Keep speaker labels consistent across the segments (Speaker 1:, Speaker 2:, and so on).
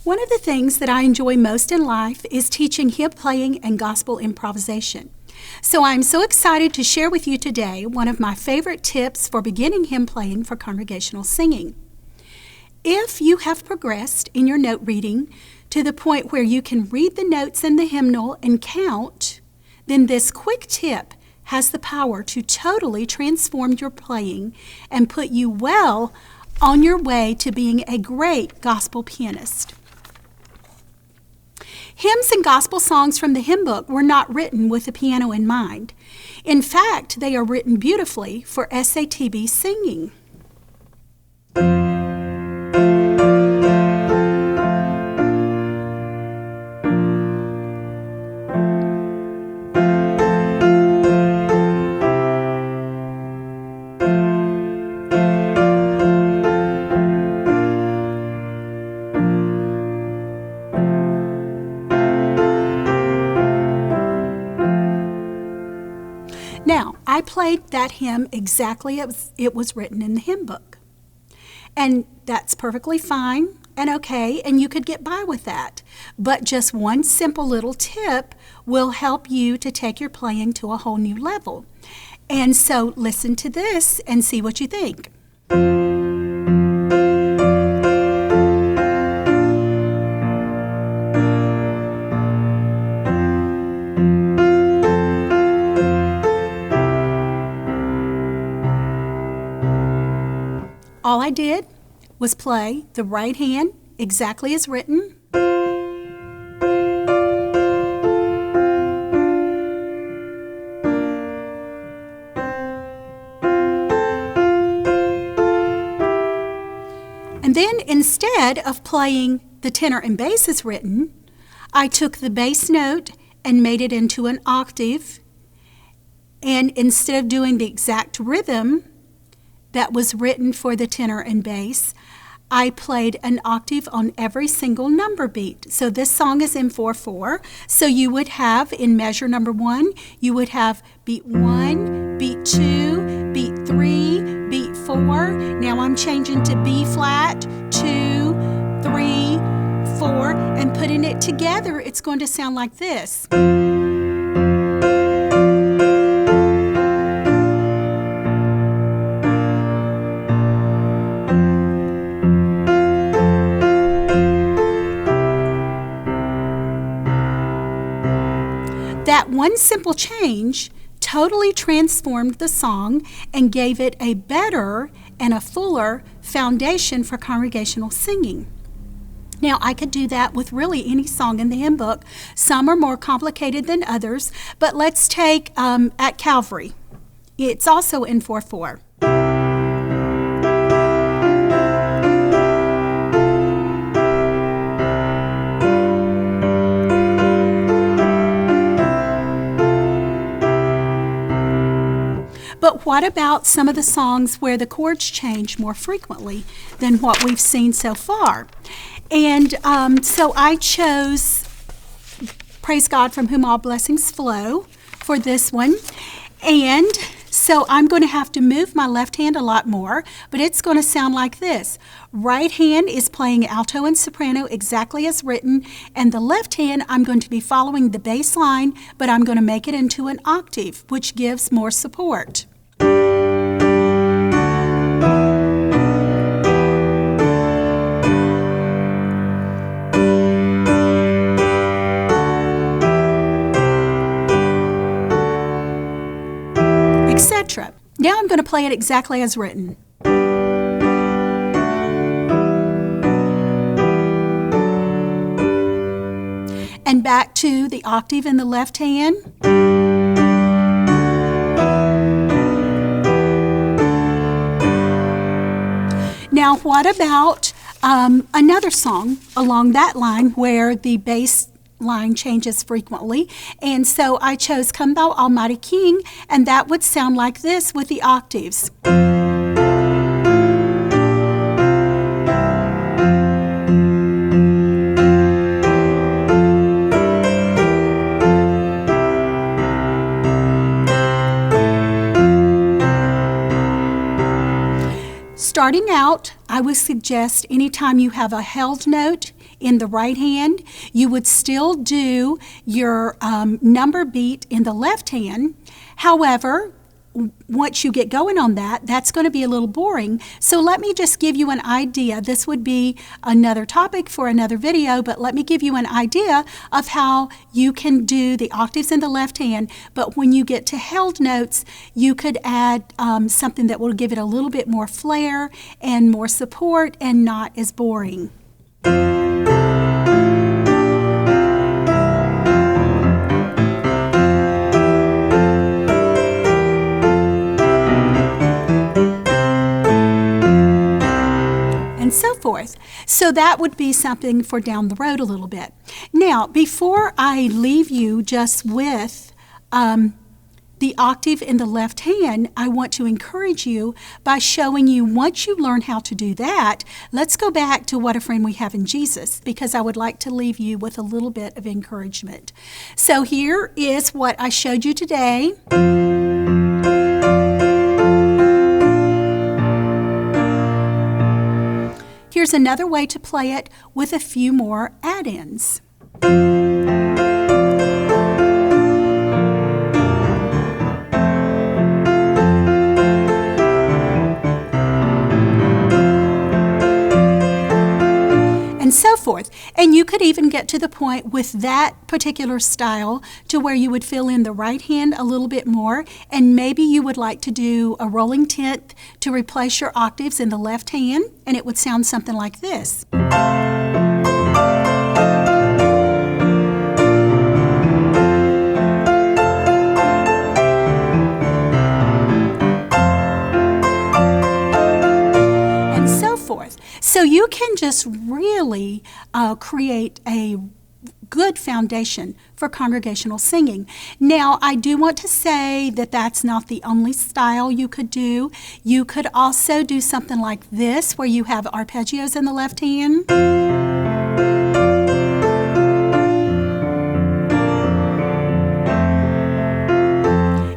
Speaker 1: One of the things that I enjoy most in life is teaching hymn playing and gospel improvisation. So I'm so excited to share with you today one of my favorite tips for beginning hymn playing for congregational singing. If you have progressed in your note reading to the point where you can read the notes in the hymnal and count, then this quick tip has the power to totally transform your playing and put you well on your way to being a great gospel pianist. Hymns and gospel songs from the hymn book were not written with the piano in mind. In fact, they are written beautifully for SATB singing. Now, I played that hymn exactly as it was written in the hymn book. And that's perfectly fine and okay, and you could get by with that. But just one simple little tip will help you to take your playing to a whole new level. And so listen to this and see what you think. All I did was play the right hand exactly as written. And then instead of playing the tenor and bass as written, I took the bass note and made it into an octave. And instead of doing the exact rhythm that was written for the tenor and bass, I played an octave on every single number beat. So this song is in 4/4. So you would have in measure number 1, you would have beat 1, beat 2, beat 3, beat 4. Now I'm changing to B flat, 2, 3, 4, and putting it together, it's going to sound like this. That one simple change totally transformed the song and gave it a better and a fuller foundation for congregational singing. Now, I could do that with really any song in the hymn book. Some are more complicated than others, but let's take At Calvary. It's also in 4/4. But what about some of the songs where the chords change more frequently than what we've seen so far? And so I chose Praise God from Whom All Blessings Flow for this one. And so I'm going to have to move my left hand a lot more, but it's going to sound like this. Right hand is playing alto and soprano exactly as written, and the left hand I'm going to be following the bass line, but I'm going to make it into an octave, which gives more support. Etc. Now I'm going to play it exactly as written. And back to the octave in the left hand. Now what about another song along that line where the bass line changes frequently? And so I chose Come Thou Almighty King, and that would sound like this with the octaves. Starting out, I would suggest anytime you have a held note in the right hand, you would still do your number beat in the left hand. However, once you get going on that, that's going to be a little boring. So let me just give you an idea. This would be another topic for another video, but let me give you an idea of how you can do the octaves in the left hand. But when you get to held notes, you could add something that will give it a little bit more flair and more support and not as boring. So forth. So that would be something for down the road a little bit. Now, before I leave you just with the octave in the left hand, I want to encourage you by showing you, once you learn how to do that, let's go back to What a Friend We Have in Jesus, because I would like to leave you with a little bit of encouragement. So here is what I showed you today. Here's another way to play it with a few more add-ins. And so forth. And you could even get to the point with that particular style to where you would fill in the right hand a little bit more, and maybe you would like to do a rolling tenth to replace your octaves in the left hand, and it would sound something like this. So you can just really create a good foundation for congregational singing. Now, I do want to say that that's not the only style you could do. You could also do something like this, where you have arpeggios in the left hand.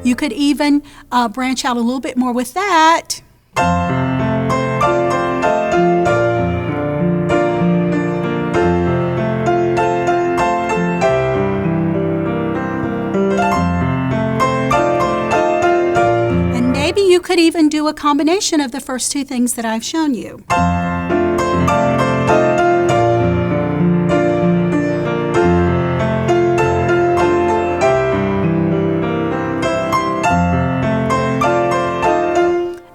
Speaker 1: You could even branch out a little bit more with that. You could even do a combination of the first two things that I've shown you.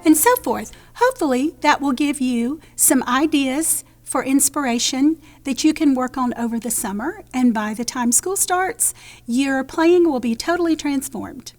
Speaker 1: And so forth. Hopefully that will give you some ideas for inspiration that you can work on over the summer, and by the time school starts, your playing will be totally transformed.